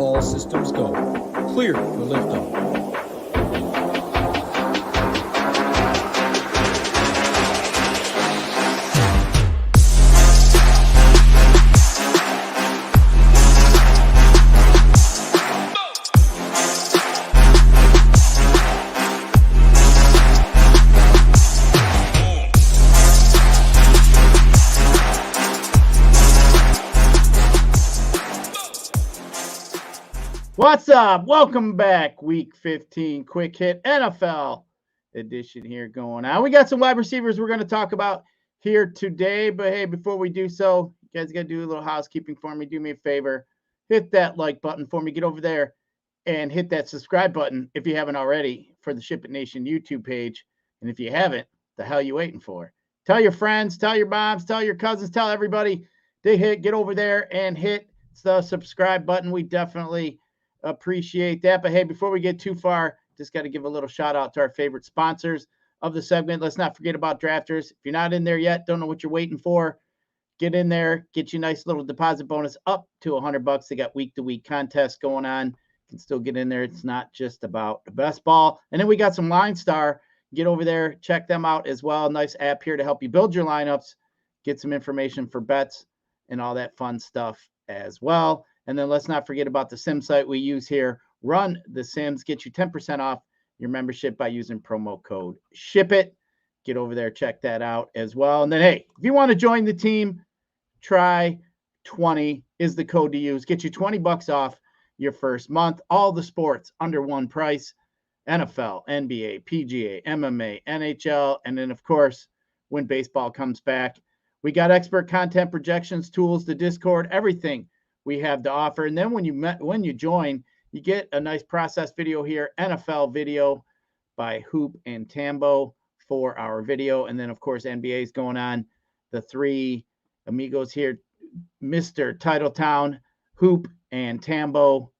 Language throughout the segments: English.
All systems go. Clear for liftoff. What's up? Welcome back. Week 15 quick hit NFL edition here going on. We got some wide receivers we're going to talk about here today. But hey, before we do so, you guys got to do a little housekeeping for me. Do me a favor. Hit that like button for me. Get over there and hit that subscribe button if you haven't already for the SHIPIT Nation YouTube page. And if you haven't, the hell you waiting for? Tell your friends, tell your moms, tell your cousins, tell everybody to get over there and hit the subscribe button. We definitely appreciate that. But hey, before we get too far, just got to give a little shout out to our favorite sponsors of the segment. Let's not forget about Drafters. If you're not in there yet, don't know what you're waiting for, get in there, get you a nice little deposit bonus up to $100. They got week-to-week contests going on. You can still get in there. It's not just about the best ball. And then we got some Line Star. Get over there, check them out as well. Nice app here to help you build your lineups, get some information for bets and all that fun stuff as well. And then let's not forget about the sim site we use here. Run the Sims, get you 10% off your membership by using promo code SHIPIT. Get over there, check that out as well. And then, hey, if you want to join the team, try 20 is the code to use. Get you $20 off your first month. All the sports under one price. NFL, NBA, PGA, MMA, NHL, and then, of course, when baseball comes back. We got expert content, projections, tools, the Discord, everything we have to offer. And then when you join, you get a nice process video here, NFL video by Hoop and Tambo for our video. And then, of course, NBA is going on. The three amigos here, Mr. Titletown, Hoop, and Tambo,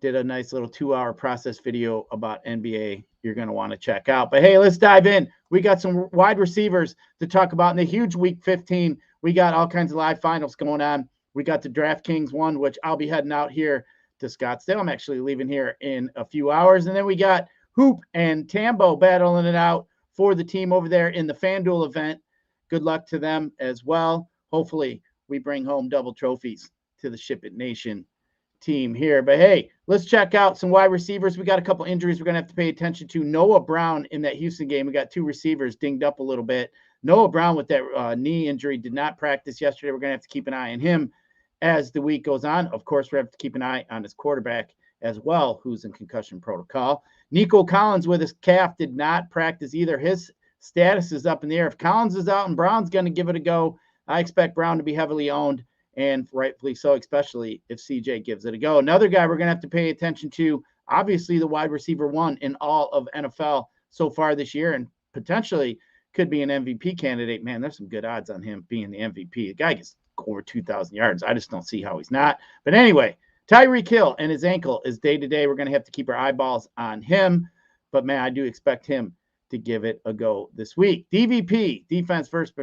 did a nice little 2-hour process video about NBA you're going to want to check out. But hey, let's dive in. We got some wide receivers to talk about in the huge week 15. We got all kinds of live finals going on. We got the DraftKings one, which I'll be heading out here to Scottsdale. I'm actually leaving here in a few hours. And then we got Hoop and Tambo battling it out for the team over there in the FanDuel event. Good luck to them as well. Hopefully we bring home double trophies to the SHIPIT Nation team here. But hey, let's check out some wide receivers. We got a couple injuries we're going to have to pay attention to. Noah Brown in that Houston game. We got two receivers dinged up a little bit. Noah Brown with that knee injury did not practice yesterday. We're going to have to keep an eye on him as the week goes on. Of course, we have to keep an eye on his quarterback as well, who's in concussion protocol. Nico Collins with his calf did not practice either. His status is up in the air. If Collins is out and Brown's going to give it a go, I expect Brown to be heavily owned, and rightfully so, especially if CJ gives it a go. Another guy we're going to have to pay attention to, obviously the wide receiver one in all of NFL so far this year, and potentially could be an MVP candidate. Man, there's some good odds on him being the MVP. The guy gets over 2,000 yards. I just don't see how he's not. But anyway, Tyreek Hill and his ankle is day-to-day. We're going to have to keep our eyeballs on him. But, man, I do expect him to give it a go this week. DVP, defense first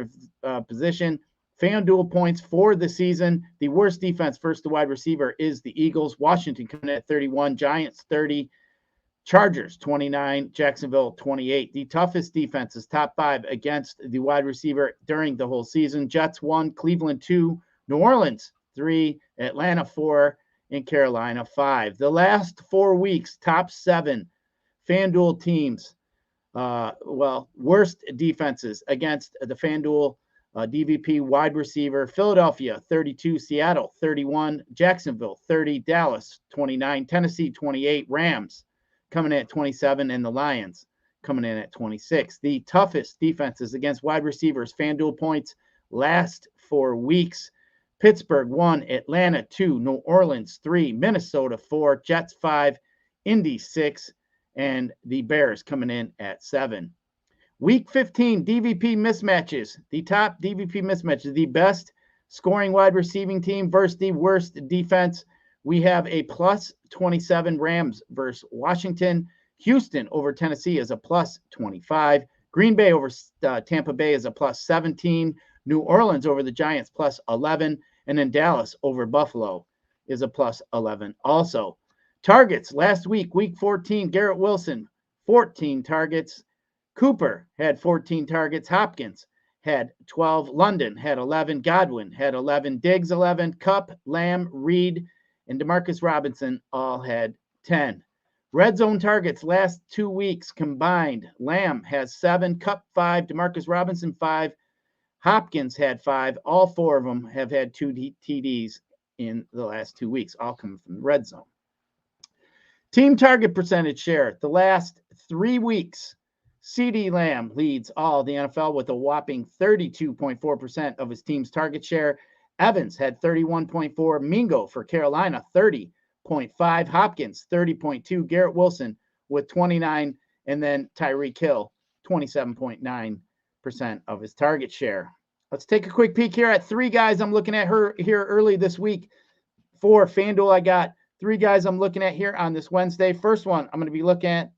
position. FanDuel points for the season. The worst defense first to wide receiver is the Eagles. Washington coming in at 31. Giants 30. Chargers 29. Jacksonville 28. The toughest defenses, top 5 against the wide receiver during the whole season. Jets 1. Cleveland 2. New Orleans 3. Atlanta 4. And Carolina 5. The last 4 weeks, top 7 FanDuel teams. Worst defenses against the FanDuel DVP wide receiver. Philadelphia 32, Seattle 31, Jacksonville 30, Dallas 29, Tennessee 28, Rams coming in at 27, and the Lions coming in at 26. The toughest defenses against wide receivers, FanDuel points last 4 weeks. Pittsburgh 1, Atlanta 2, New Orleans 3, Minnesota 4, Jets 5, Indy 6, and the Bears coming in at 7. Week 15 DVP mismatches. The top DVP mismatches. The best scoring wide receiving team versus the worst defense. We have a plus 27 Rams versus Washington. Houston over Tennessee is a plus 25. Green Bay over Tampa Bay is a plus 17. New Orleans over the Giants plus 11. And then Dallas over Buffalo is a plus 11 also. Targets last week, week 14, Garrett Wilson, 14 targets. Cooper had 14 targets. Hopkins had 12. London had 11. Godwin had 11. Diggs 11. Kupp, Lamb, Reed, and Demarcus Robinson all had 10. Red zone targets last 2 weeks combined. Lamb has 7. Kupp 5. Demarcus Robinson 5. Hopkins had 5. All 4 of them have had 2 TDs in the last 2 weeks, all coming from the red zone. Team target percentage share. The last 3 weeks, CeeDee Lamb leads all the NFL with a whopping 32.4% of his team's target share. Evans had 31.4. Mingo for Carolina, 30.5. Hopkins, 30.2. Garrett Wilson with 29. And then Tyreek Hill, 27.9% of his target share. Let's take a quick peek here at 3 guys I'm looking at here early this week. For FanDuel, I got 3 guys I'm looking at here on this Wednesday. First one I'm going to be looking at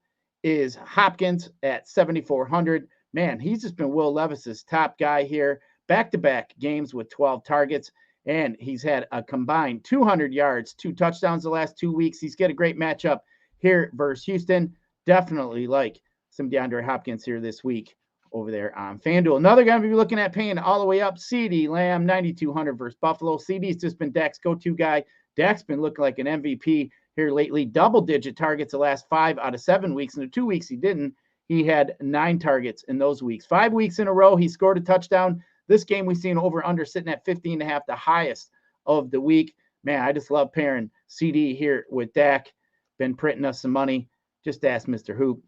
is Hopkins at 7,400. Man, he's just been Will Levis's top guy here. Back-to-back games with 12 targets, and he's had a combined 200 yards, 2 touchdowns the last 2 weeks. He's got a great matchup here versus Houston. Definitely like some DeAndre Hopkins here this week over there on FanDuel. Another guy we'll be looking at paying all the way up, CeeDee Lamb, 9,200 versus Buffalo. CeeDee's just been Dak's go-to guy. Dak's been looking like an MVP here lately. Double-digit targets the last 5 out of 7 weeks. In the 2 weeks he didn't, he had 9 targets in those weeks. 5 weeks in a row, he scored a touchdown. This game we've seen over-under sitting at 50.5, the highest of the week. Man, I just love pairing CD here with Dak. Been printing us some money. Just ask Mr. Hoop,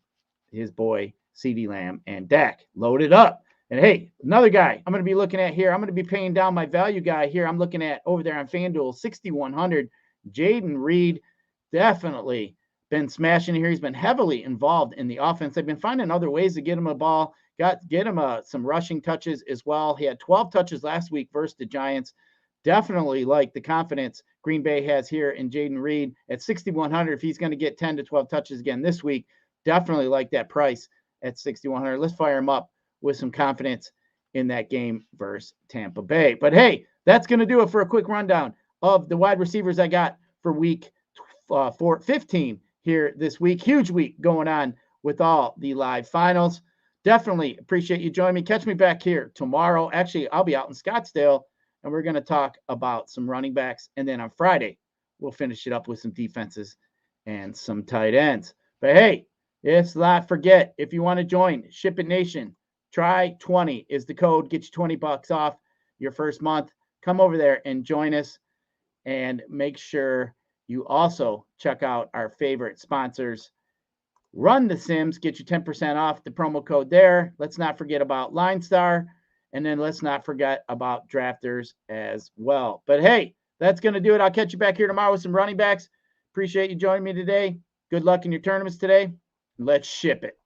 his boy, CeeDee Lamb, and Dak. Load it up. And hey, another guy I'm going to be looking at here. I'm going to be paying down my value guy here. I'm looking at over there on FanDuel, 6,100. Jaden Reed, definitely been smashing here. He's been heavily involved in the offense. They've been finding other ways to get him a ball, get him some rushing touches as well. He had 12 touches last week versus the Giants. Definitely like the confidence Green Bay has here in Jaden Reed at 6,100. If he's going to get 10 to 12 touches again this week, definitely like that price at 6,100. Let's fire him up with some confidence in that game versus Tampa Bay. But hey, that's going to do it for a quick rundown of the wide receivers I got for week 15 here this week. Huge week going on with all the live finals. Definitely appreciate you joining me. Catch me back here tomorrow. Actually, I'll be out in Scottsdale, and we're going to talk about some running backs. And then on Friday, we'll finish it up with some defenses and some tight ends. But hey, let's not forget, if you want to join SHIPIT Nation, try 20 is the code. Get you $20 off your first month. Come over there and join us. And make sure you also check out our favorite sponsors. Run the Sims, get you 10% off the promo code there. Let's not forget about LineStar. And then let's not forget about Drafters as well. But hey, that's going to do it. I'll catch you back here tomorrow with some running backs. Appreciate you joining me today. Good luck in your tournaments today. Let's ship it.